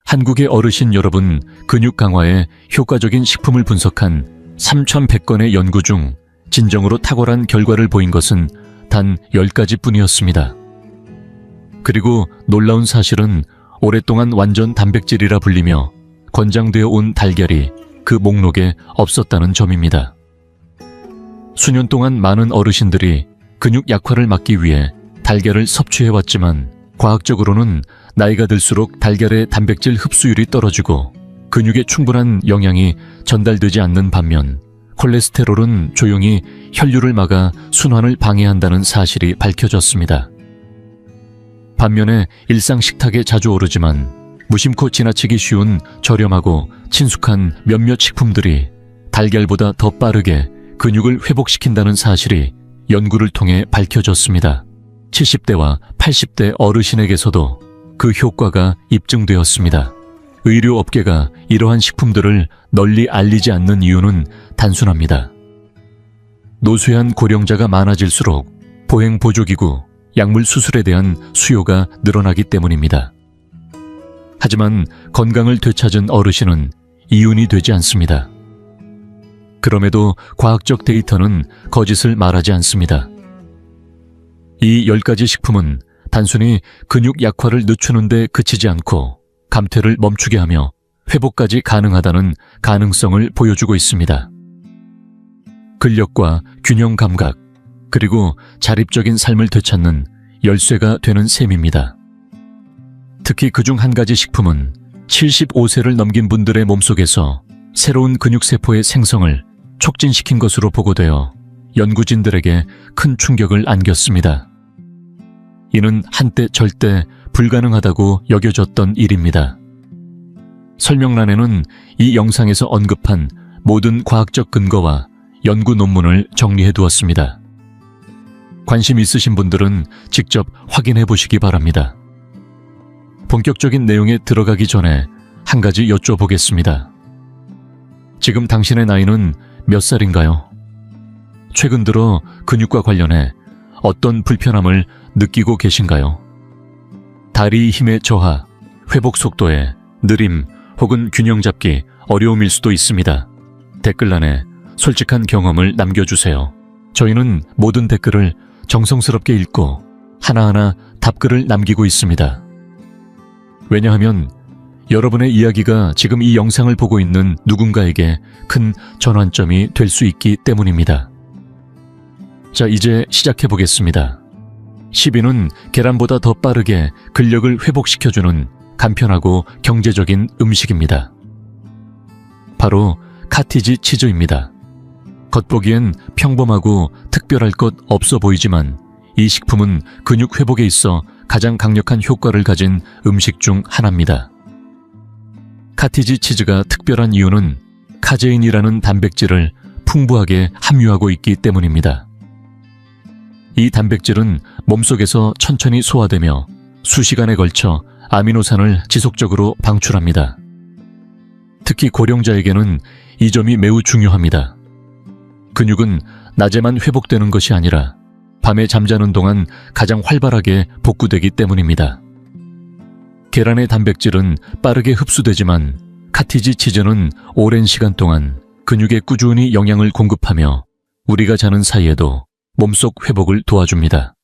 한국의 어르신 여러분, 근육 강화에 효과적인 식품을 분석한 3,100건의 연구 중 진정으로 탁월한 결과를 보인 것은 단 10가지 뿐이었습니다. 그리고 놀라운 사실은 오랫동안 완전 단백질이라 불리며 권장되어 온 달걀이 그 목록에 없었다는 점입니다. 수년 동안 많은 어르신들이 근육 약화를 막기 위해 달걀을 섭취해왔지만 과학적으로는 나이가 들수록 달걀의 단백질 흡수율이 떨어지고 근육에 충분한 영양이 전달되지 않는 반면 콜레스테롤은 조용히 혈류를 막아 순환을 방해한다는 사실이 밝혀졌습니다. 반면에 일상 식탁에 자주 오르지만 무심코 지나치기 쉬운 저렴하고 친숙한 몇몇 식품들이 달걀보다 더 빠르게 근육을 회복시킨다는 사실이 연구를 통해 밝혀졌습니다. 70대와 80대 어르신에게서도 그 효과가 입증되었습니다. 의료업계가 이러한 식품들을 널리 알리지 않는 이유는 단순합니다. 노쇠한 고령자가 많아질수록 보행보조기구, 약물 수술에 대한 수요가 늘어나기 때문입니다. 하지만 건강을 되찾은 어르신은 이윤이 되지 않습니다. 그럼에도 과학적 데이터는 거짓을 말하지 않습니다. 이 10가지 식품은 단순히 근육 약화를 늦추는 데 그치지 않고 감퇴를 멈추게 하며 회복까지 가능하다는 가능성을 보여주고 있습니다. 근력과 균형 감각, 그리고 자립적인 삶을 되찾는 열쇠가 되는 셈입니다. 특히 그중 한 가지 식품은 75세를 넘긴 분들의 몸속에서 새로운 근육세포의 생성을 촉진시킨 것으로 보고되어 연구진들에게 큰 충격을 안겼습니다. 이는 한때 절대 불가능하다고 여겨졌던 일입니다. 설명란에는 이 영상에서 언급한 모든 과학적 근거와 연구 논문을 정리해 두었습니다. 관심 있으신 분들은 직접 확인해 보시기 바랍니다. 본격적인 내용에 들어가기 전에 한 가지 여쭤보겠습니다. 지금 당신의 나이는 몇 살인가요? 최근 들어 근육과 관련해 어떤 불편함을 느끼고 계신가요? 다리 힘의 저하, 회복 속도의 느림 혹은 균형 잡기 어려움일 수도 있습니다. 댓글란에 솔직한 경험을 남겨주세요. 저희는 모든 댓글을 정성스럽게 읽고 하나하나 답글을 남기고 있습니다. 왜냐하면 여러분의 이야기가 지금 이 영상을 보고 있는 누군가에게 큰 전환점이 될 수 있기 때문입니다. 자, 이제 시작해 보겠습니다. 10위는 계란보다 더 빠르게 근력을 회복시켜주는 간편하고 경제적인 음식입니다. 바로 카티지 치즈입니다. 겉보기엔 평범하고 특별할 것 없어 보이지만 이 식품은 근육 회복에 있어 가장 강력한 효과를 가진 음식 중 하나입니다. 카티지 치즈가 특별한 이유는 카제인이라는 단백질을 풍부하게 함유하고 있기 때문입니다. 이 단백질은 몸속에서 천천히 소화되며 수시간에 걸쳐 아미노산을 지속적으로 방출합니다. 특히 고령자에게는 이 점이 매우 중요합니다. 근육은 낮에만 회복되는 것이 아니라 밤에 잠자는 동안 가장 활발하게 복구되기 때문입니다. 계란의 단백질은 빠르게 흡수되지만 카티지 치즈는 오랜 시간 동안 근육에 꾸준히 영양을 공급하며 우리가 자는 사이에도 몸속 회복을 도와줍니다.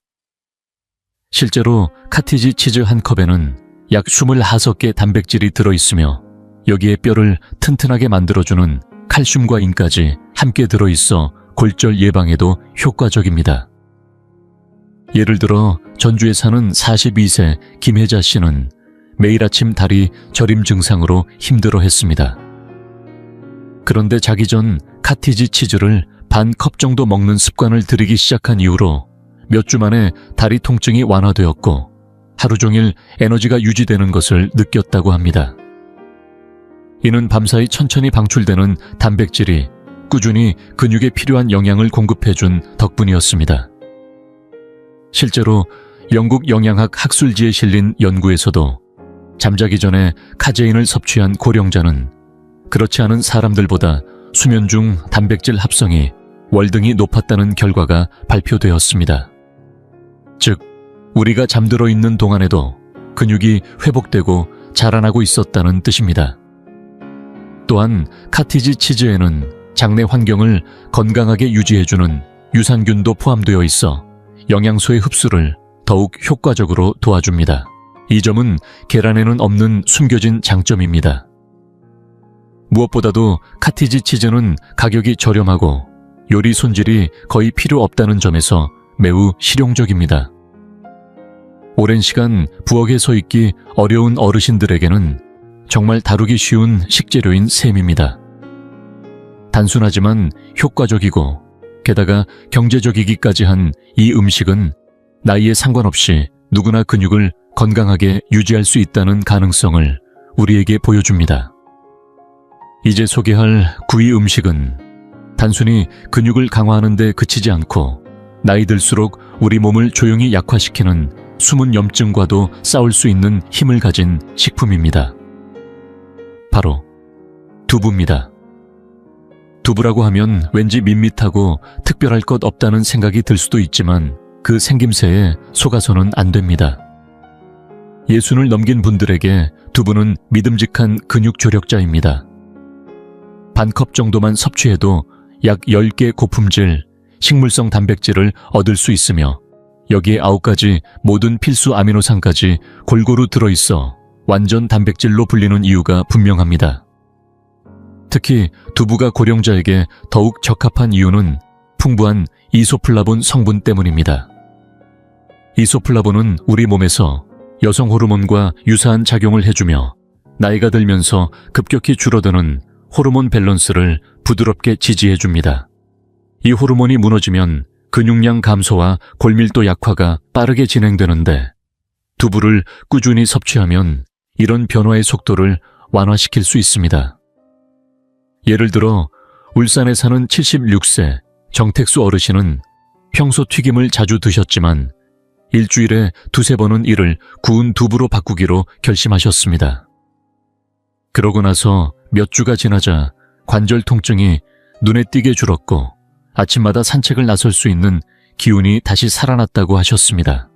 실제로 카티지 치즈 한 컵에는 약 25개 단백질이 들어있으며 여기에 뼈를 튼튼하게 만들어주는 칼슘과 인까지 함께 들어있어 골절 예방에도 효과적입니다. 예를 들어 전주에 사는 42세 김혜자 씨는 매일 아침 다리 저림 증상으로 힘들어했습니다. 그런데 자기 전 카티지 치즈를 반 컵 정도 먹는 습관을 들이기 시작한 이후로 몇 주 만에 다리 통증이 완화되었고 하루 종일 에너지가 유지되는 것을 느꼈다고 합니다. 이는 밤사이 천천히 방출되는 단백질이 꾸준히 근육에 필요한 영양을 공급해준 덕분이었습니다. 실제로 영국 영양학 학술지에 실린 연구에서도 잠자기 전에 카제인을 섭취한 고령자는 그렇지 않은 사람들보다 수면 중 단백질 합성이 월등히 높았다는 결과가 발표되었습니다. 즉, 우리가 잠들어 있는 동안에도 근육이 회복되고 자라나고 있었다는 뜻입니다. 또한 카티지 치즈에는 장내 환경을 건강하게 유지해주는 유산균도 포함되어 있어 영양소의 흡수를 더욱 효과적으로 도와줍니다. 이 점은 계란에는 없는 숨겨진 장점입니다. 무엇보다도 카티지 치즈는 가격이 저렴하고 요리 손질이 거의 필요 없다는 점에서 매우 실용적입니다. 오랜 시간 부엌에 서 있기 어려운 어르신들에게는 정말 다루기 쉬운 식재료인 셈입니다. 단순하지만 효과적이고 게다가 경제적이기까지 한 이 음식은 나이에 상관없이 누구나 근육을 건강하게 유지할 수 있다는 가능성을 우리에게 보여줍니다. 이제 소개할 9위 음식은 단순히 근육을 강화하는 데 그치지 않고 나이 들수록 우리 몸을 조용히 약화시키는 숨은 염증과도 싸울 수 있는 힘을 가진 식품입니다. 바로 두부입니다. 두부라고 하면 왠지 밋밋하고 특별할 것 없다는 생각이 들 수도 있지만 그 생김새에 속아서는 안 됩니다. 예순을 넘긴 분들에게 두부는 믿음직한 근육 조력자입니다. 반컵 정도만 섭취해도 약 10개 고품질, 식물성 단백질을 얻을 수 있으며 여기에 9가지 모든 필수 아미노산까지 골고루 들어있어 완전 단백질로 불리는 이유가 분명합니다. 특히 두부가 고령자에게 더욱 적합한 이유는 풍부한 이소플라본 성분 때문입니다. 이소플라본은 우리 몸에서 여성 호르몬과 유사한 작용을 해주며 나이가 들면서 급격히 줄어드는 호르몬 밸런스를 부드럽게 지지해줍니다. 이 호르몬이 무너지면 근육량 감소와 골밀도 약화가 빠르게 진행되는데 두부를 꾸준히 섭취하면 이런 변화의 속도를 완화시킬 수 있습니다. 예를 들어 울산에 사는 76세 정택수 어르신은 평소 튀김을 자주 드셨지만 일주일에 2~3번은 이를 구운 두부로 바꾸기로 결심하셨습니다. 그러고 나서 몇 주가 지나자 관절 통증이 눈에 띄게 줄었고 아침마다 산책을 나설 수 있는 기운이 다시 살아났다고 하셨습니다.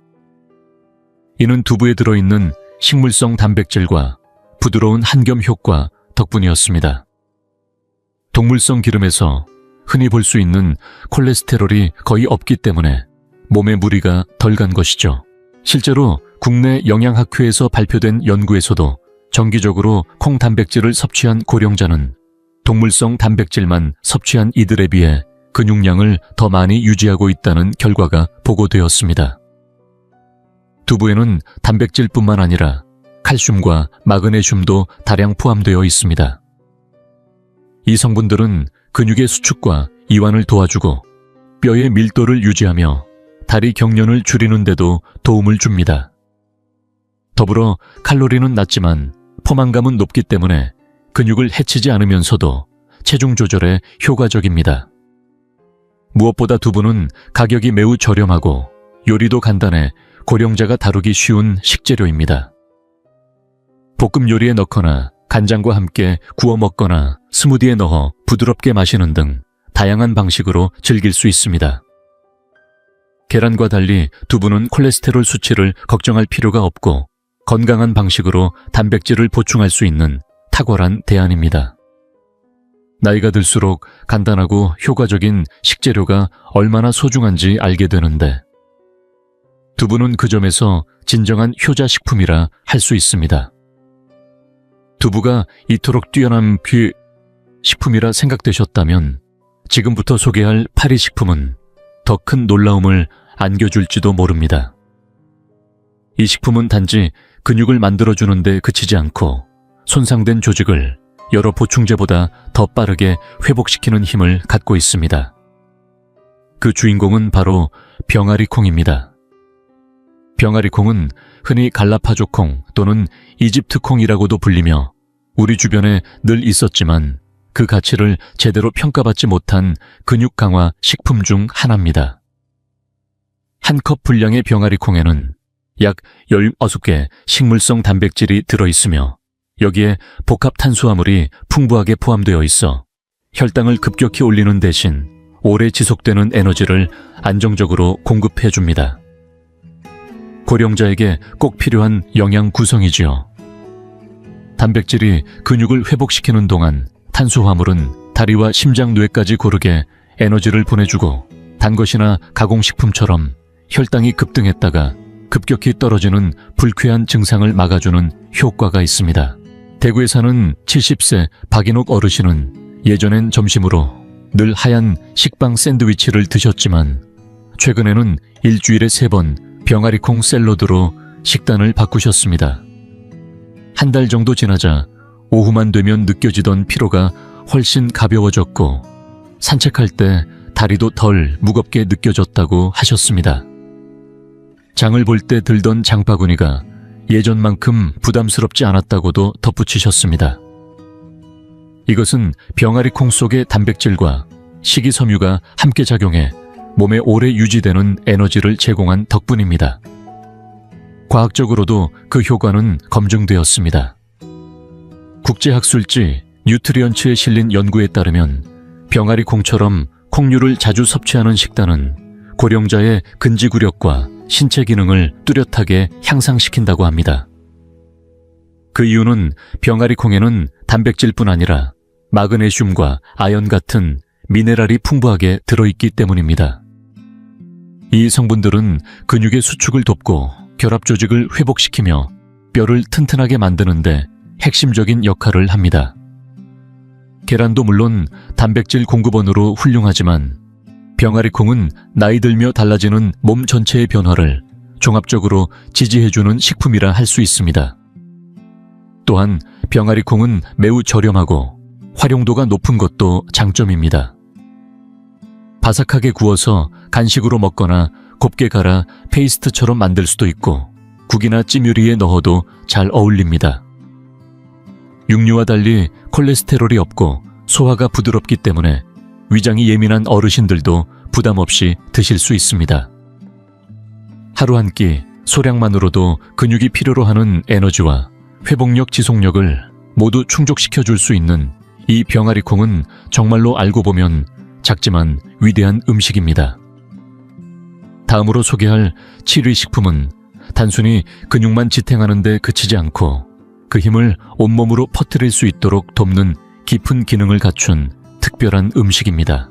이는 두부에 들어있는 식물성 단백질과 부드러운 한겸 효과 덕분이었습니다. 동물성 기름에서 흔히 볼 수 있는 콜레스테롤이 거의 없기 때문에 몸에 무리가 덜 간 것이죠. 실제로 국내 영양학회에서 발표된 연구에서도 정기적으로 콩 단백질을 섭취한 고령자는 동물성 단백질만 섭취한 이들에 비해 근육량을 더 많이 유지하고 있다는 결과가 보고되었습니다. 두부에는 단백질뿐만 아니라 칼슘과 마그네슘도 다량 포함되어 있습니다. 이 성분들은 근육의 수축과 이완을 도와주고 뼈의 밀도를 유지하며 다리 경련을 줄이는 데도 도움을 줍니다. 더불어 칼로리는 낮지만 포만감은 높기 때문에 근육을 해치지 않으면서도 체중 조절에 효과적입니다. 무엇보다 두부는 가격이 매우 저렴하고 요리도 간단해 고령자가 다루기 쉬운 식재료입니다. 볶음 요리에 넣거나 간장과 함께 구워 먹거나 스무디에 넣어 부드럽게 마시는 등 다양한 방식으로 즐길 수 있습니다. 계란과 달리 두부는 콜레스테롤 수치를 걱정할 필요가 없고 건강한 방식으로 단백질을 보충할 수 있는 탁월한 대안입니다. 나이가 들수록 간단하고 효과적인 식재료가 얼마나 소중한지 알게 되는데 두부는 그 점에서 진정한 효자식품이라 할 수 있습니다. 두부가 이토록 뛰어난 식품이라 생각되셨다면 지금부터 소개할 8위 식품은 더 큰 놀라움을 안겨줄지도 모릅니다. 이 식품은 단지 근육을 만들어주는 데 그치지 않고 손상된 조직을 여러 보충제보다 더 빠르게 회복시키는 힘을 갖고 있습니다. 그 주인공은 바로 병아리콩입니다. 병아리콩은 흔히 갈라파조콩 또는 이집트콩이라고도 불리며 우리 주변에 늘 있었지만 그 가치를 제대로 평가받지 못한 근육 강화 식품 중 하나입니다. 한 컵 분량의 병아리콩에는 약 16개 식물성 단백질이 들어있으며 여기에 복합 탄수화물이 풍부하게 포함되어 있어 혈당을 급격히 올리는 대신 오래 지속되는 에너지를 안정적으로 공급해줍니다. 고령자에게 꼭 필요한 영양 구성이지요. 단백질이 근육을 회복시키는 동안 탄수화물은 다리와 심장뇌까지 고르게 에너지를 보내주고 단 것이나 가공식품처럼 혈당이 급등했다가 급격히 떨어지는 불쾌한 증상을 막아주는 효과가 있습니다. 대구에 사는 70세 박인옥 어르신은 예전엔 점심으로 늘 하얀 식빵 샌드위치를 드셨지만 최근에는 일주일에 3번 병아리콩 샐러드로 식단을 바꾸셨습니다. 한 달 정도 지나자 오후만 되면 느껴지던 피로가 훨씬 가벼워졌고 산책할 때 다리도 덜 무겁게 느껴졌다고 하셨습니다. 장을 볼 때 들던 장바구니가 예전만큼 부담스럽지 않았다고도 덧붙이셨습니다. 이것은 병아리콩 속의 단백질과 식이섬유가 함께 작용해 몸에 오래 유지되는 에너지를 제공한 덕분입니다. 과학적으로도 그 효과는 검증되었습니다. 국제학술지 뉴트리언츠에 실린 연구에 따르면 병아리콩처럼 콩류를 자주 섭취하는 식단은 고령자의 근지구력과 신체 기능을 뚜렷하게 향상시킨다고 합니다. 그 이유는 병아리콩에는 단백질뿐 아니라 마그네슘과 아연 같은 미네랄이 풍부하게 들어있기 때문입니다. 이 성분들은 근육의 수축을 돕고 결합 조직을 회복시키며 뼈를 튼튼하게 만드는데 핵심적인 역할을 합니다. 계란도 물론 단백질 공급원으로 훌륭하지만 병아리콩은 나이 들며 달라지는 몸 전체의 변화를 종합적으로 지지해주는 식품이라 할 수 있습니다. 또한 병아리콩은 매우 저렴하고 활용도가 높은 것도 장점입니다. 바삭하게 구워서 간식으로 먹거나 곱게 갈아 페이스트처럼 만들 수도 있고 국이나 찜 요리에 넣어도 잘 어울립니다. 육류와 달리 콜레스테롤이 없고 소화가 부드럽기 때문에 위장이 예민한 어르신들도 부담 없이 드실 수 있습니다. 하루 한 끼 소량만으로도 근육이 필요로 하는 에너지와 회복력, 지속력을 모두 충족시켜 줄 수 있는 이 병아리콩은 정말로 알고 보면 작지만 위대한 음식입니다. 다음으로 소개할 7위 식품은 단순히 근육만 지탱하는 데 그치지 않고 그 힘을 온몸으로 퍼뜨릴 수 있도록 돕는 깊은 기능을 갖춘 특별한 음식입니다.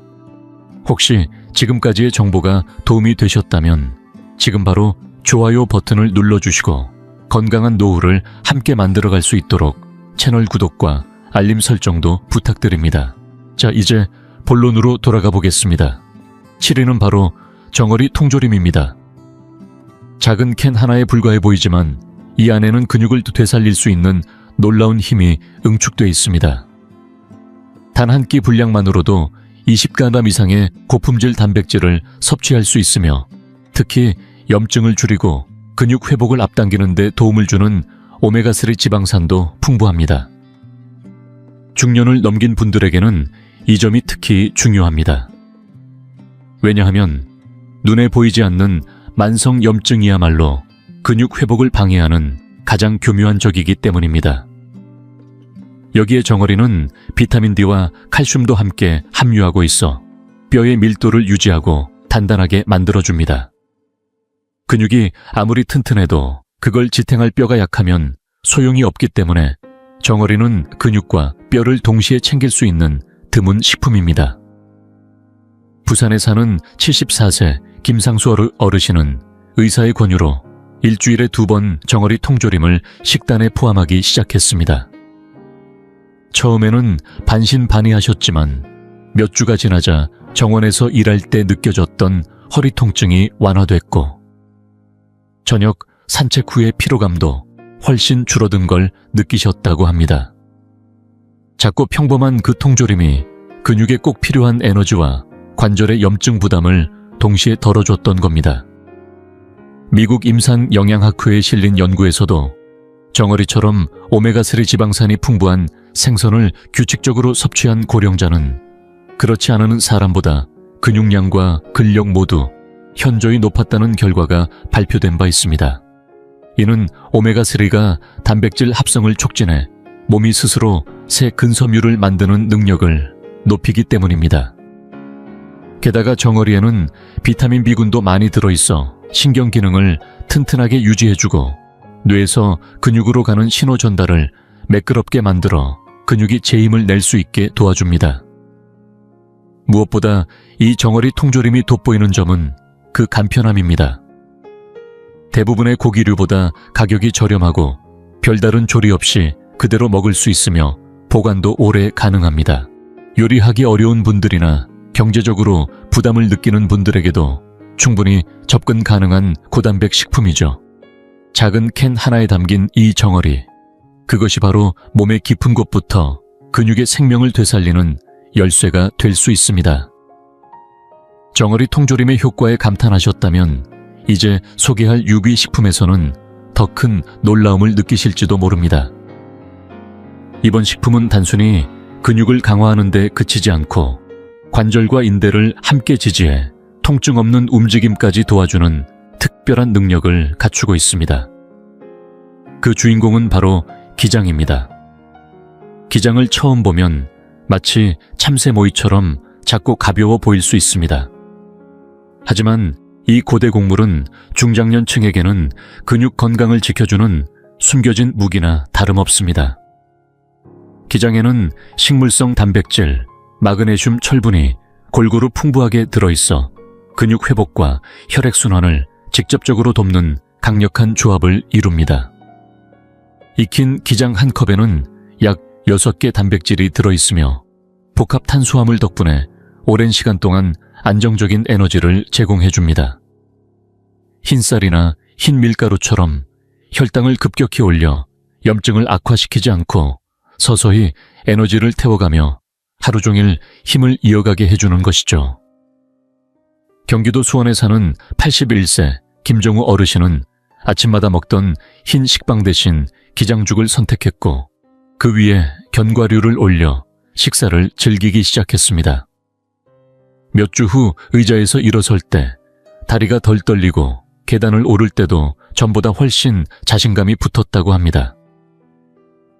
혹시 지금까지의 정보가 도움이 되셨다면 지금 바로 좋아요 버튼을 눌러주시고 건강한 노후를 함께 만들어갈 수 있도록 채널 구독과 알림 설정도 부탁드립니다. 자, 이제 본론으로 돌아가 보겠습니다. 7위는 바로 정어리 통조림입니다. 작은 캔 하나에 불과해 보이지만 이 안에는 근육을 되살릴 수 있는 놀라운 힘이 응축되어 있습니다. 단 한 끼 분량만으로도 20g 이상의 고품질 단백질을 섭취할 수 있으며 특히 염증을 줄이고 근육 회복을 앞당기는 데 도움을 주는 오메가3 지방산도 풍부합니다. 중년을 넘긴 분들에게는 이 점이 특히 중요합니다. 왜냐하면 눈에 보이지 않는 만성 염증이야말로 근육 회복을 방해하는 가장 교묘한 적이기 때문입니다. 여기에 정어리는 비타민 D와 칼슘도 함께 함유하고 있어 뼈의 밀도를 유지하고 단단하게 만들어줍니다. 근육이 아무리 튼튼해도 그걸 지탱할 뼈가 약하면 소용이 없기 때문에 정어리는 근육과 뼈를 동시에 챙길 수 있는 드문 식품입니다. 부산에 사는 74세 김상수 어르신은 의사의 권유로 일주일에 2번 정어리 통조림을 식단에 포함하기 시작했습니다. 처음에는 반신반의하셨지만 몇 주가 지나자 정원에서 일할 때 느껴졌던 허리 통증이 완화됐고 저녁 산책 후의 피로감도 훨씬 줄어든 걸 느끼셨다고 합니다. 작고 평범한 그 통조림이 근육에 꼭 필요한 에너지와 관절의 염증 부담을 동시에 덜어줬던 겁니다. 미국 임상영양학회에 실린 연구에서도 정어리처럼 오메가3 지방산이 풍부한 생선을 규칙적으로 섭취한 고령자는 그렇지 않은 사람보다 근육량과 근력 모두 현저히 높았다는 결과가 발표된 바 있습니다. 이는 오메가3가 단백질 합성을 촉진해 몸이 스스로 새 근섬유를 만드는 능력을 높이기 때문입니다. 게다가 정어리에는 비타민 B군도 많이 들어있어 신경 기능을 튼튼하게 유지해주고 뇌에서 근육으로 가는 신호 전달을 매끄럽게 만들어 근육이 제 힘을 낼 수 있게 도와줍니다. 무엇보다 이 정어리 통조림이 돋보이는 점은 그 간편함입니다. 대부분의 고기류보다 가격이 저렴하고 별다른 조리 없이 그대로 먹을 수 있으며 보관도 오래 가능합니다. 요리하기 어려운 분들이나 경제적으로 부담을 느끼는 분들에게도 충분히 접근 가능한 고단백 식품이죠. 작은 캔 하나에 담긴 이 정어리, 그것이 바로 몸의 깊은 곳부터 근육의 생명을 되살리는 열쇠가 될 수 있습니다. 정어리 통조림의 효과에 감탄하셨다면 이제 소개할 유기식품에서는 더 큰 놀라움을 느끼실지도 모릅니다. 이번 식품은 단순히 근육을 강화하는 데 그치지 않고 관절과 인대를 함께 지지해 통증 없는 움직임까지 도와주는 특별한 능력을 갖추고 있습니다. 그 주인공은 바로 기장입니다. 기장을 처음 보면 마치 참새 모이처럼 작고 가벼워 보일 수 있습니다. 하지만 이 고대 곡물은 중장년층에게는 근육 건강을 지켜주는 숨겨진 무기나 다름없습니다. 기장에는 식물성 단백질, 마그네슘 철분이 골고루 풍부하게 들어있어 근육 회복과 혈액순환을 직접적으로 돕는 강력한 조합을 이룹니다. 익힌 기장 한 컵에는 약 6개 단백질이 들어있으며 복합 탄수화물 덕분에 오랜 시간 동안 안정적인 에너지를 제공해줍니다. 흰쌀이나 흰 밀가루처럼 혈당을 급격히 올려 염증을 악화시키지 않고 서서히 에너지를 태워가며 하루 종일 힘을 이어가게 해주는 것이죠. 경기도 수원에 사는 81세 김정우 어르신은 아침마다 먹던 흰 식빵 대신 기장죽을 선택했고 그 위에 견과류를 올려 식사를 즐기기 시작했습니다. 몇 주 후 의자에서 일어설 때 다리가 덜 떨리고 계단을 오를 때도 전보다 훨씬 자신감이 붙었다고 합니다.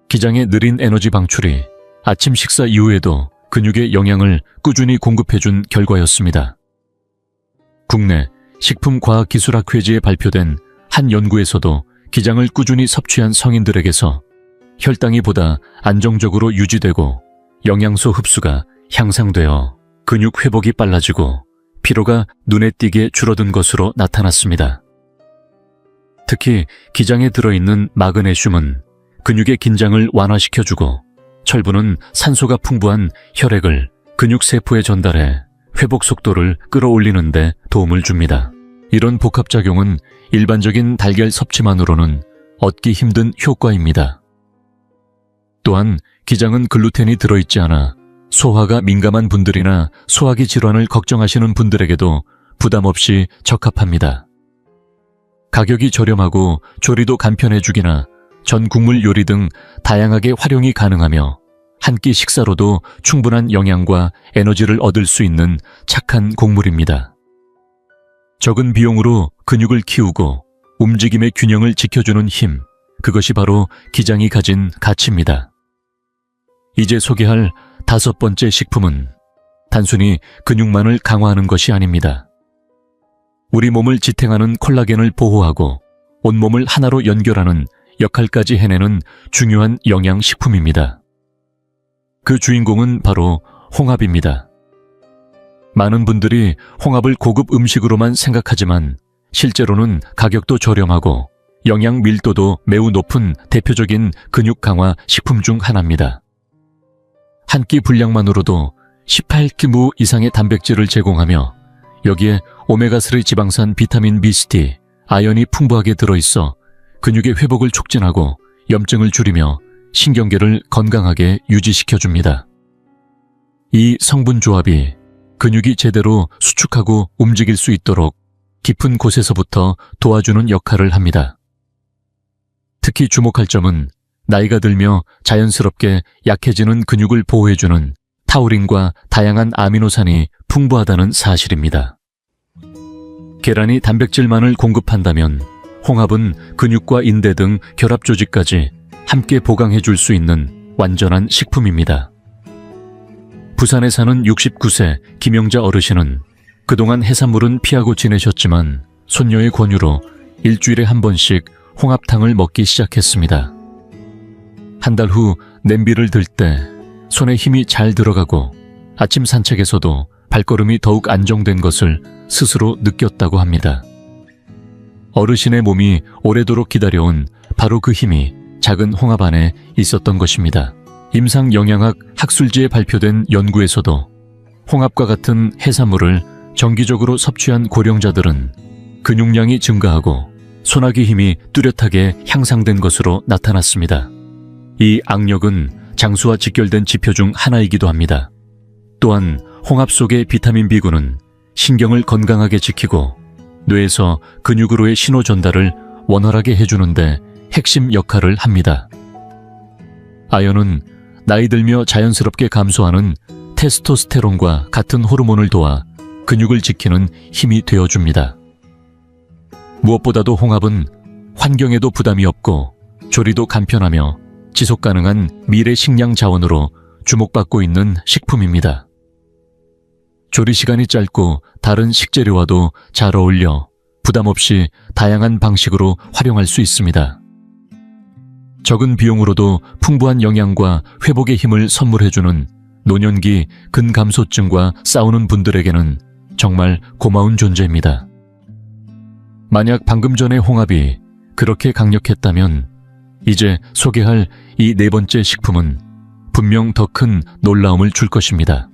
기장의 느린 에너지 방출이 아침 식사 이후에도 근육에 영양을 꾸준히 공급해준 결과였습니다. 국내 식품과학기술학회지에 발표된 한 연구에서도 기장을 꾸준히 섭취한 성인들에게서 혈당이 보다 안정적으로 유지되고 영양소 흡수가 향상되어 근육 회복이 빨라지고 피로가 눈에 띄게 줄어든 것으로 나타났습니다. 특히 기장에 들어있는 마그네슘은 근육의 긴장을 완화시켜주고 철분은 산소가 풍부한 혈액을 근육세포에 전달해 회복 속도를 끌어올리는 데 도움을 줍니다. 이런 복합작용은 일반적인 달걀 섭취만으로는 얻기 힘든 효과입니다. 또한 기장은 글루텐이 들어있지 않아 소화가 민감한 분들이나 소화기 질환을 걱정하시는 분들에게도 부담 없이 적합합니다. 가격이 저렴하고 조리도 간편해주기나 전 국물 요리 등 다양하게 활용이 가능하며 한 끼 식사로도 충분한 영양과 에너지를 얻을 수 있는 착한 곡물입니다. 적은 비용으로 근육을 키우고 움직임의 균형을 지켜주는 힘, 그것이 바로 기장이 가진 가치입니다. 이제 소개할 5번째 식품은 단순히 근육만을 강화하는 것이 아닙니다. 우리 몸을 지탱하는 콜라겐을 보호하고 온몸을 하나로 연결하는 역할까지 해내는 중요한 영양식품입니다. 그 주인공은 바로 홍합입니다. 많은 분들이 홍합을 고급 음식으로만 생각하지만 실제로는 가격도 저렴하고 영양 밀도도 매우 높은 대표적인 근육 강화 식품 중 하나입니다. 한 끼 분량만으로도 18kg 이상의 단백질을 제공하며 여기에 오메가3 지방산 비타민 B3, 아연이 풍부하게 들어있어 근육의 회복을 촉진하고 염증을 줄이며 신경계를 건강하게 유지시켜줍니다. 이 성분 조합이 근육이 제대로 수축하고 움직일 수 있도록 깊은 곳에서부터 도와주는 역할을 합니다. 특히 주목할 점은 나이가 들며 자연스럽게 약해지는 근육을 보호해주는 타우린과 다양한 아미노산이 풍부하다는 사실입니다. 계란이 단백질만을 공급한다면 홍합은 근육과 인대 등 결합 조직까지 함께 보강해줄 수 있는 완전한 식품입니다. 부산에 사는 69세 김영자 어르신은 그동안 해산물은 피하고 지내셨지만 손녀의 권유로 일주일에 한 번씩 홍합탕을 먹기 시작했습니다. 한 달 후 냄비를 들 때 손에 힘이 잘 들어가고 아침 산책에서도 발걸음이 더욱 안정된 것을 스스로 느꼈다고 합니다. 어르신의 몸이 오래도록 기다려온 바로 그 힘이 작은 홍합 안에 있었던 것입니다. 임상영양학 학술지에 발표된 연구에서도 홍합과 같은 해산물을 정기적으로 섭취한 고령자들은 근육량이 증가하고 소화기 힘이 뚜렷하게 향상된 것으로 나타났습니다. 이 악력은 장수와 직결된 지표 중 하나이기도 합니다. 또한 홍합 속의 비타민 B군은 신경을 건강하게 지키고 뇌에서 근육으로의 신호 전달을 원활하게 해주는데 핵심 역할을 합니다. 아연은 나이 들며 자연스럽게 감소하는 테스토스테론과 같은 호르몬을 도와 근육을 지키는 힘이 되어줍니다. 무엇보다도 홍합은 환경에도 부담이 없고 조리도 간편하며 지속 가능한 미래 식량 자원으로 주목받고 있는 식품입니다. 조리 시간이 짧고 다른 식재료와도 잘 어울려 부담 없이 다양한 방식으로 활용할 수 있습니다. 적은 비용으로도 풍부한 영양과 회복의 힘을 선물해주는 노년기 근감소증과 싸우는 분들에게는 정말 고마운 존재입니다. 만약 방금 전의 홍합이 그렇게 강력했다면 이제 소개할 이 네 번째 식품은 분명 더 큰 놀라움을 줄 것입니다.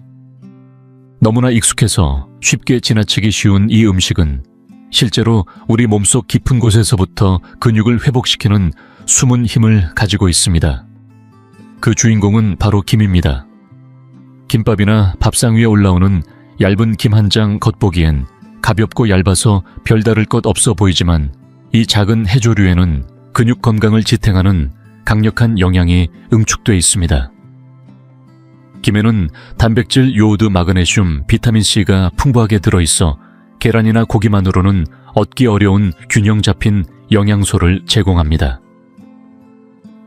너무나 익숙해서 쉽게 지나치기 쉬운 이 음식은 실제로 우리 몸속 깊은 곳에서부터 근육을 회복시키는 숨은 힘을 가지고 있습니다. 그 주인공은 바로 김입니다. 김밥이나 밥상 위에 올라오는 얇은 김 한 장 겉보기엔 가볍고 얇아서 별다를 것 없어 보이지만 이 작은 해조류에는 근육 건강을 지탱하는 강력한 영양이 응축돼 있습니다. 김에는 단백질, 요오드, 마그네슘, 비타민C가 풍부하게 들어있어 계란이나 고기만으로는 얻기 어려운 균형 잡힌 영양소를 제공합니다.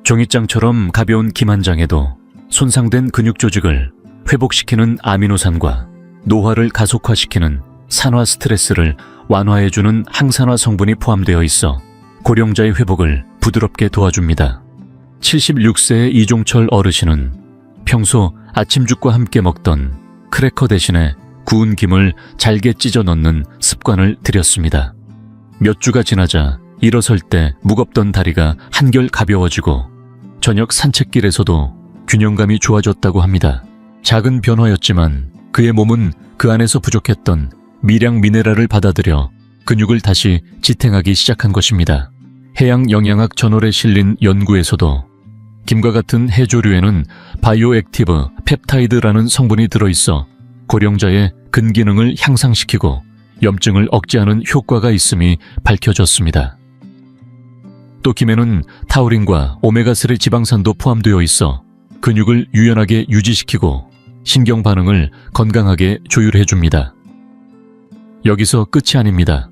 종이장처럼 가벼운 김 한 장에도 손상된 근육 조직을 회복시키는 아미노산과 노화를 가속화시키는 산화 스트레스를 완화해주는 항산화 성분이 포함되어 있어 고령자의 회복을 부드럽게 도와줍니다. 76세의 이종철 어르신은 평소 아침죽과 함께 먹던 크래커 대신에 구운 김을 잘게 찢어 넣는 습관을 들였습니다. 몇 주가 지나자 일어설 때 무겁던 다리가 한결 가벼워지고 저녁 산책길에서도 균형감이 좋아졌다고 합니다. 작은 변화였지만 그의 몸은 그 안에서 부족했던 미량 미네랄을 받아들여 근육을 다시 지탱하기 시작한 것입니다. 해양영양학 저널에 실린 연구에서도 김과 같은 해조류에는 바이오액티브 펩타이드라는 성분이 들어있어 고령자의 근기능을 향상시키고 염증을 억제하는 효과가 있음이 밝혀졌습니다. 또 김에는 타우린과 오메가3 지방산도 포함되어 있어 근육을 유연하게 유지시키고 신경 반응을 건강하게 조율해줍니다. 여기서 끝이 아닙니다.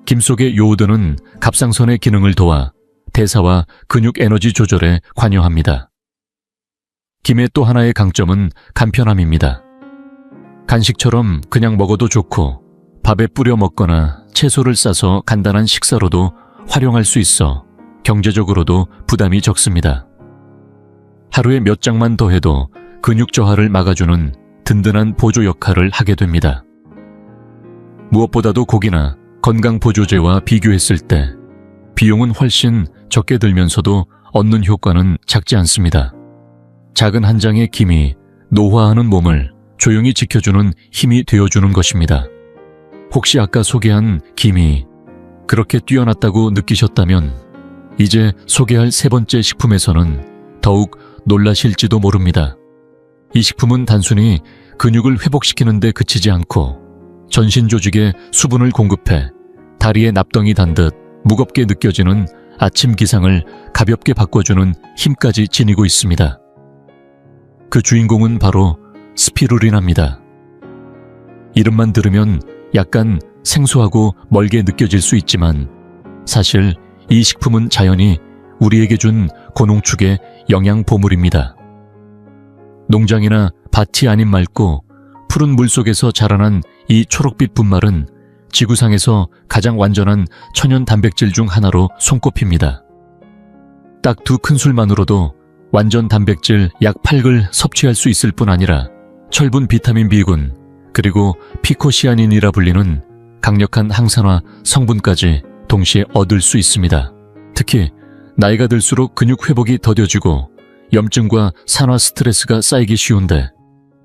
김 속의 요오드는 갑상선의 기능을 도와 대사와 근육 에너지 조절에 관여합니다. 김의 또 하나의 강점은 간편함입니다. 간식처럼 그냥 먹어도 좋고 밥에 뿌려 먹거나 채소를 싸서 간단한 식사로도 활용할 수 있어 경제적으로도 부담이 적습니다. 하루에 몇 장만 더해도 근육 저하를 막아주는 든든한 보조 역할을 하게 됩니다. 무엇보다도 고기나 건강보조제와 비교했을 때 비용은 훨씬 적게 들면서도 얻는 효과는 작지 않습니다. 작은 한 장의 김이 노화하는 몸을 조용히 지켜주는 힘이 되어주는 것입니다. 혹시 아까 소개한 김이 그렇게 뛰어났다고 느끼셨다면 이제 소개할 세 번째 식품에서는 더욱 놀라실지도 모릅니다. 이 식품은 단순히 근육을 회복시키는 데 그치지 않고 전신 조직에 수분을 공급해 다리에 납덩이 단 듯 무겁게 느껴지는 아침 기상을 가볍게 바꿔주는 힘까지 지니고 있습니다. 그 주인공은 바로 스피루리나입니다. 이름만 들으면 약간 생소하고 멀게 느껴질 수 있지만 사실 이 식품은 자연이 우리에게 준 고농축의 영양 보물입니다. 농장이나 밭이 아닌 맑고 푸른 물속에서 자라난 이 초록빛 분말은 지구상에서 가장 완전한 천연 단백질 중 하나로 손꼽힙니다. 딱 2큰술만으로도 완전 단백질 약 8글 섭취할 수 있을 뿐 아니라 철분 비타민 B군, 그리고 피코시아닌이라 불리는 강력한 항산화 성분까지 동시에 얻을 수 있습니다. 특히 나이가 들수록 근육 회복이 더뎌지고 염증과 산화 스트레스가 쌓이기 쉬운데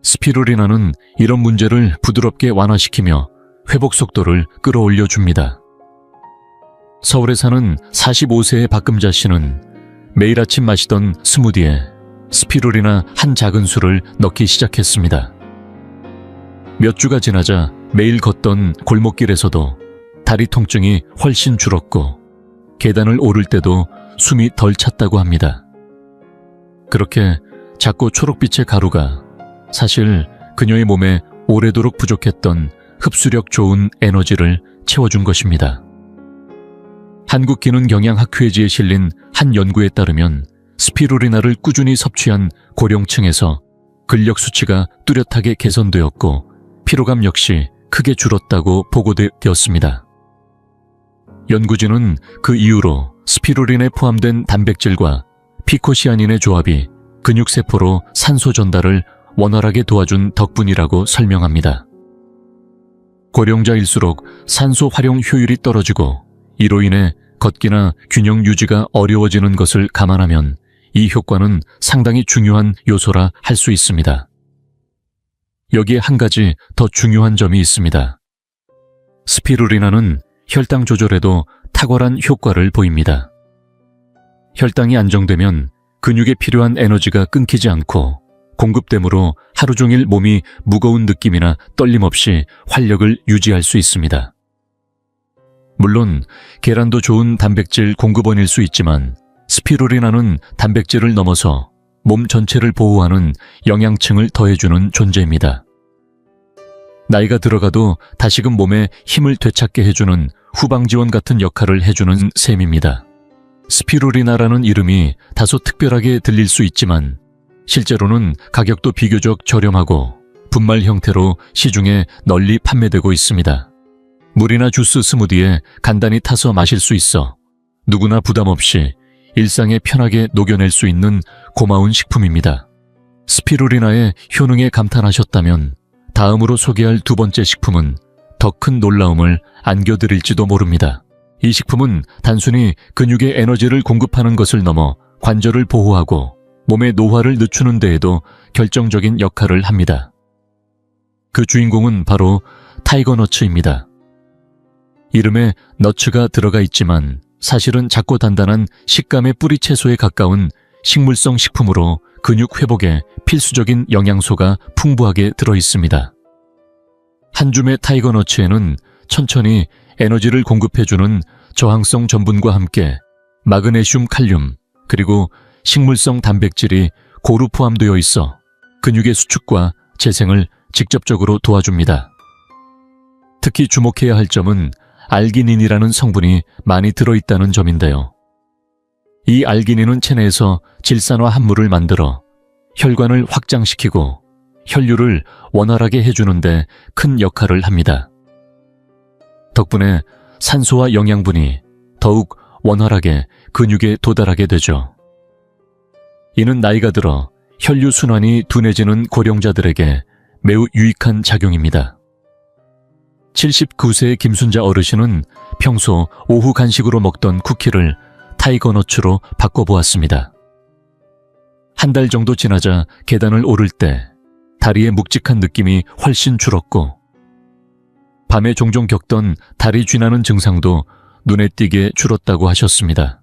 스피루리나는 이런 문제를 부드럽게 완화시키며 회복 속도를 끌어올려 줍니다. 서울에 사는 45세의 박금자 씨는 매일 아침 마시던 스무디에 스피루리나 한 작은 술을 넣기 시작했습니다. 몇 주가 지나자 매일 걷던 골목길에서도 다리 통증이 훨씬 줄었고 계단을 오를 때도 숨이 덜 찼다고 합니다. 그렇게 작고 초록빛의 가루가 사실 그녀의 몸에 오래도록 부족했던 흡수력 좋은 에너지를 채워준 것입니다. 한국기능경양학회지에 실린 한 연구에 따르면 스피루리나를 꾸준히 섭취한 고령층에서 근력 수치가 뚜렷하게 개선되었고 피로감 역시 크게 줄었다고 보고되었습니다. 연구진은 그 이후로 스피루린에 포함된 단백질과 피코시아닌의 조합이 근육세포로 산소 전달을 원활하게 도와준 덕분이라고 설명합니다. 고령자일수록 산소 활용 효율이 떨어지고 이로 인해 걷기나 균형 유지가 어려워지는 것을 감안하면 이 효과는 상당히 중요한 요소라 할 수 있습니다. 여기에 한 가지 더 중요한 점이 있습니다. 스피루리나는 혈당 조절에도 탁월한 효과를 보입니다. 혈당이 안정되면 근육에 필요한 에너지가 끊기지 않고 공급되므로 하루 종일 몸이 무거운 느낌이나 떨림 없이 활력을 유지할 수 있습니다. 물론 계란도 좋은 단백질 공급원일 수 있지만 스피루리나는 단백질을 넘어서 몸 전체를 보호하는 영양층을 더해주는 존재입니다. 나이가 들어가도 다시금 몸에 힘을 되찾게 해주는 후방지원 같은 역할을 해주는 셈입니다. 스피루리나라는 이름이 다소 특별하게 들릴 수 있지만 실제로는 가격도 비교적 저렴하고 분말 형태로 시중에 널리 판매되고 있습니다. 물이나 주스 스무디에 간단히 타서 마실 수 있어 누구나 부담 없이 일상에 편하게 녹여낼 수 있는 고마운 식품입니다. 스피루리나의 효능에 감탄하셨다면 다음으로 소개할 두 번째 식품은 더 큰 놀라움을 안겨드릴지도 모릅니다. 이 식품은 단순히 근육에 에너지를 공급하는 것을 넘어 관절을 보호하고 몸의 노화를 늦추는 데에도 결정적인 역할을 합니다. 그 주인공은 바로 타이거너츠입니다. 이름에 너츠가 들어가 있지만 사실은 작고 단단한 식감의 뿌리 채소에 가까운 식물성 식품으로 근육 회복에 필수적인 영양소가 풍부하게 들어 있습니다. 한 줌의 타이거너츠에는 천천히 에너지를 공급해주는 저항성 전분과 함께 마그네슘, 칼륨, 그리고 식물성 단백질이 고루 포함되어 있어 근육의 수축과 재생을 직접적으로 도와줍니다. 특히 주목해야 할 점은 알기닌이라는 성분이 많이 들어있다는 점인데요. 이 알기닌은 체내에서 질산화 합물을 만들어 혈관을 확장시키고 혈류를 원활하게 해주는데 큰 역할을 합니다. 덕분에 산소와 영양분이 더욱 원활하게 근육에 도달하게 되죠. 이는 나이가 들어 혈류 순환이 둔해지는 고령자들에게 매우 유익한 작용입니다. 79세의 김순자 어르신은 평소 오후 간식으로 먹던 쿠키를 타이거너츠로 바꿔보았습니다. 한 달 정도 지나자 계단을 오를 때 다리의 묵직한 느낌이 훨씬 줄었고 밤에 종종 겪던 다리 쥐나는 증상도 눈에 띄게 줄었다고 하셨습니다.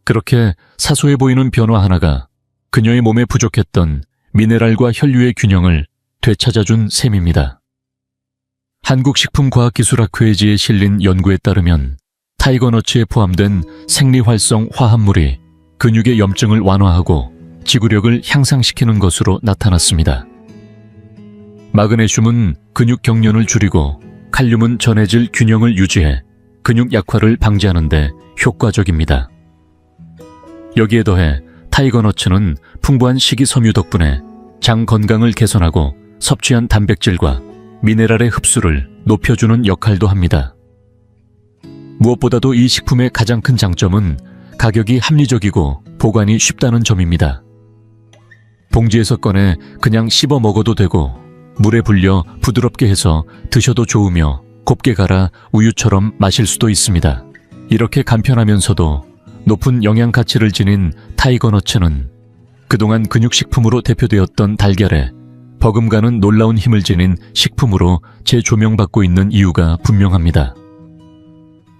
그렇게 사소해 보이는 변화 하나가 그녀의 몸에 부족했던 미네랄과 혈류의 균형을 되찾아준 셈입니다. 한국식품과학기술학회지에 실린 연구에 따르면 타이거너츠에 포함된 생리활성 화합물이 근육의 염증을 완화하고 지구력을 향상시키는 것으로 나타났습니다. 마그네슘은 근육 경련을 줄이고 칼륨은 전해질 균형을 유지해 근육 약화를 방지하는 데 효과적입니다. 여기에 더해 타이거너츠는 풍부한 식이섬유 덕분에 장 건강을 개선하고 섭취한 단백질과 미네랄의 흡수를 높여주는 역할도 합니다. 무엇보다도 이 식품의 가장 큰 장점은 가격이 합리적이고 보관이 쉽다는 점입니다. 봉지에서 꺼내 그냥 씹어 먹어도 되고 물에 불려 부드럽게 해서 드셔도 좋으며 곱게 갈아 우유처럼 마실 수도 있습니다. 이렇게 간편하면서도 높은 영양 가치를 지닌 타이거너츠는 그동안 근육식품으로 대표되었던 달걀에 버금가는 놀라운 힘을 지닌 식품으로 재조명받고 있는 이유가 분명합니다.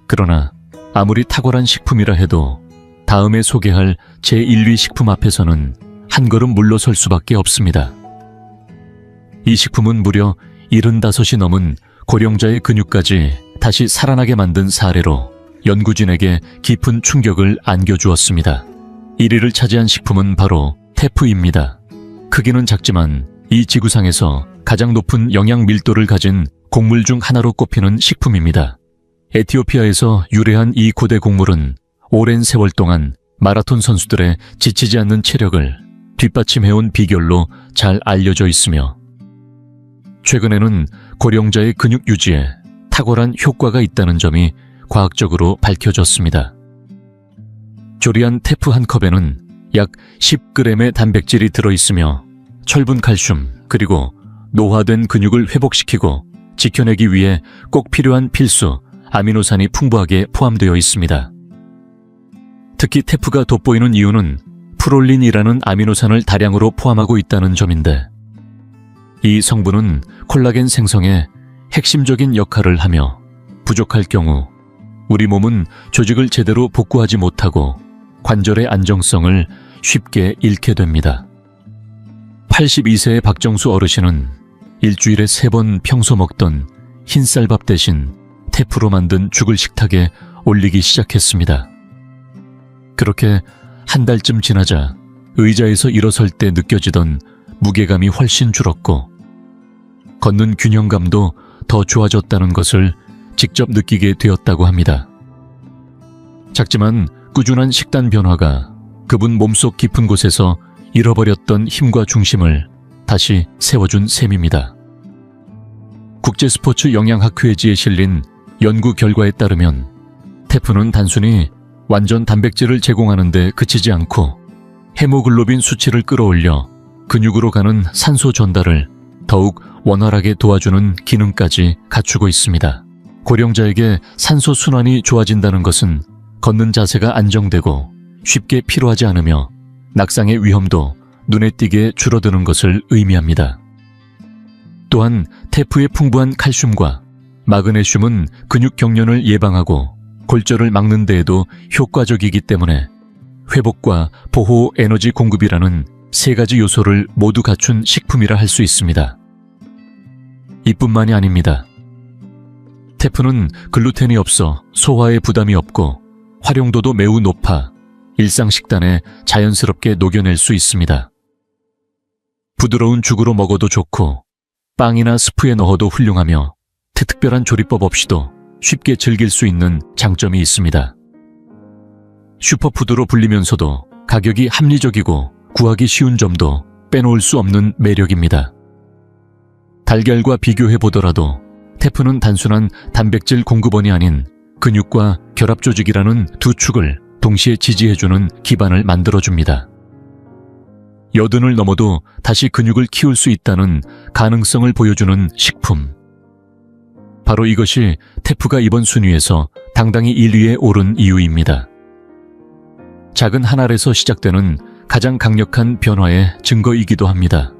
그러나 아무리 탁월한 식품이라 해도 다음에 소개할 제1위 식품 앞에서는 한 걸음 물러설 수밖에 없습니다. 이 식품은 무려 75이 넘은 고령자의 근육까지 다시 살아나게 만든 사례로 연구진에게 깊은 충격을 안겨주었습니다. 1위를 차지한 식품은 바로 테프입니다. 크기는 작지만 이 지구상에서 가장 높은 영양 밀도를 가진 곡물 중 하나로 꼽히는 식품입니다. 에티오피아에서 유래한 이 고대 곡물은 오랜 세월 동안 마라톤 선수들의 지치지 않는 체력을 뒷받침해온 비결로 잘 알려져 있으며 최근에는 고령자의 근육 유지에 탁월한 효과가 있다는 점이 과학적으로 밝혀졌습니다. 조리한 테프 한 컵에는 약 10g의 단백질이 들어있으며 철분, 칼슘, 그리고 노화된 근육을 회복시키고 지켜내기 위해 꼭 필요한 필수 아미노산이 풍부하게 포함되어 있습니다. 특히 테프가 돋보이는 이유는 프롤린이라는 아미노산을 다량으로 포함하고 있다는 점인데 이 성분은 콜라겐 생성에 핵심적인 역할을 하며 부족할 경우 우리 몸은 조직을 제대로 복구하지 못하고 관절의 안정성을 쉽게 잃게 됩니다. 82세의 박정수 어르신은 일주일에 3번 평소 먹던 흰쌀밥 대신 테프로 만든 죽을 식탁에 올리기 시작했습니다. 그렇게 한 달쯤 지나자 의자에서 일어설 때 느껴지던 무게감이 훨씬 줄었고 걷는 균형감도 더 좋아졌다는 것을 직접 느끼게 되었다고 합니다. 작지만 꾸준한 식단 변화가 그분 몸속 깊은 곳에서 잃어버렸던 힘과 중심을 다시 세워준 셈입니다. 국제스포츠 영양학회지에 실린 연구 결과에 따르면 테프는 단순히 완전 단백질을 제공하는 데 그치지 않고 헤모글로빈 수치를 끌어올려 근육으로 가는 산소 전달을 더욱 원활하게 도와주는 기능까지 갖추고 있습니다. 고령자에게 산소 순환이 좋아진다는 것은 걷는 자세가 안정되고 쉽게 피로하지 않으며 낙상의 위험도 눈에 띄게 줄어드는 것을 의미합니다. 또한 테프의 풍부한 칼슘과 마그네슘은 근육 경련을 예방하고 골절을 막는 데에도 효과적이기 때문에 회복과 보호 에너지 공급이라는 3가지 요소를 모두 갖춘 식품이라 할 수 있습니다. 이뿐만이 아닙니다. 테프는 글루텐이 없어 소화에 부담이 없고 활용도도 매우 높아 일상 식단에 자연스럽게 녹여낼 수 있습니다. 부드러운 죽으로 먹어도 좋고 빵이나 스프에 넣어도 훌륭하며 특별한 조리법 없이도 쉽게 즐길 수 있는 장점이 있습니다. 슈퍼푸드로 불리면서도 가격이 합리적이고 구하기 쉬운 점도 빼놓을 수 없는 매력입니다. 달걀과 비교해 보더라도 테프는 단순한 단백질 공급원이 아닌 근육과 결합 조직이라는 두 축을 동시에 지지해주는 기반을 만들어줍니다. 여든을 넘어도 다시 근육을 키울 수 있다는 가능성을 보여주는 식품. 바로 이것이 테프가 이번 순위에서 당당히 1위에 오른 이유입니다. 작은 한 알에서 시작되는 가장 강력한 변화의 증거이기도 합니다.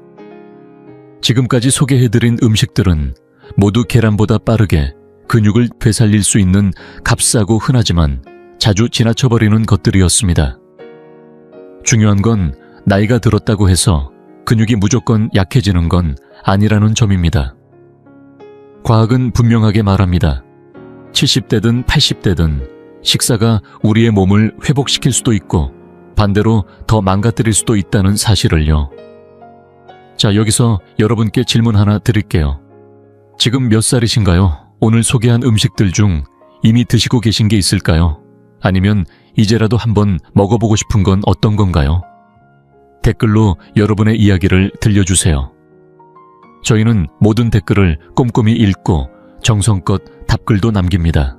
지금까지 소개해드린 음식들은 모두 계란보다 빠르게 근육을 되살릴 수 있는 값싸고 흔하지만 자주 지나쳐버리는 것들이었습니다. 중요한 건 나이가 들었다고 해서 근육이 무조건 약해지는 건 아니라는 점입니다. 과학은 분명하게 말합니다. 70대든 80대든 식사가 우리의 몸을 회복시킬 수도 있고 반대로 더 망가뜨릴 수도 있다는 사실을요. 자, 여기서 여러분께 질문 하나 드릴게요. 지금 몇 살이신가요? 오늘 소개한 음식들 중 이미 드시고 계신 게 있을까요? 아니면 이제라도 한번 먹어보고 싶은 건 어떤 건가요? 댓글로 여러분의 이야기를 들려주세요. 저희는 모든 댓글을 꼼꼼히 읽고 정성껏 답글도 남깁니다.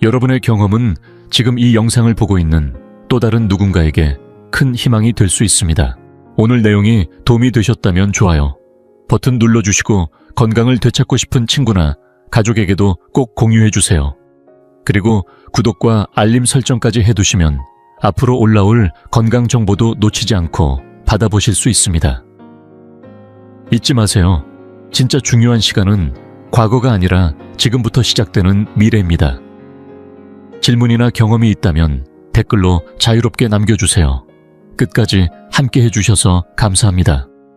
여러분의 경험은 지금 이 영상을 보고 있는 또 다른 누군가에게 큰 희망이 될 수 있습니다. 오늘 내용이 도움이 되셨다면 좋아요 버튼 눌러주시고 건강을 되찾고 싶은 친구나 가족에게도 꼭 공유해주세요. 그리고 구독과 알림 설정까지 해두시면 앞으로 올라올 건강 정보도 놓치지 않고 받아보실 수 있습니다. 잊지 마세요. 진짜 중요한 시간은 과거가 아니라 지금부터 시작되는 미래입니다. 질문이나 경험이 있다면 댓글로 자유롭게 남겨주세요. 끝까지 함께 해주셔서 감사합니다.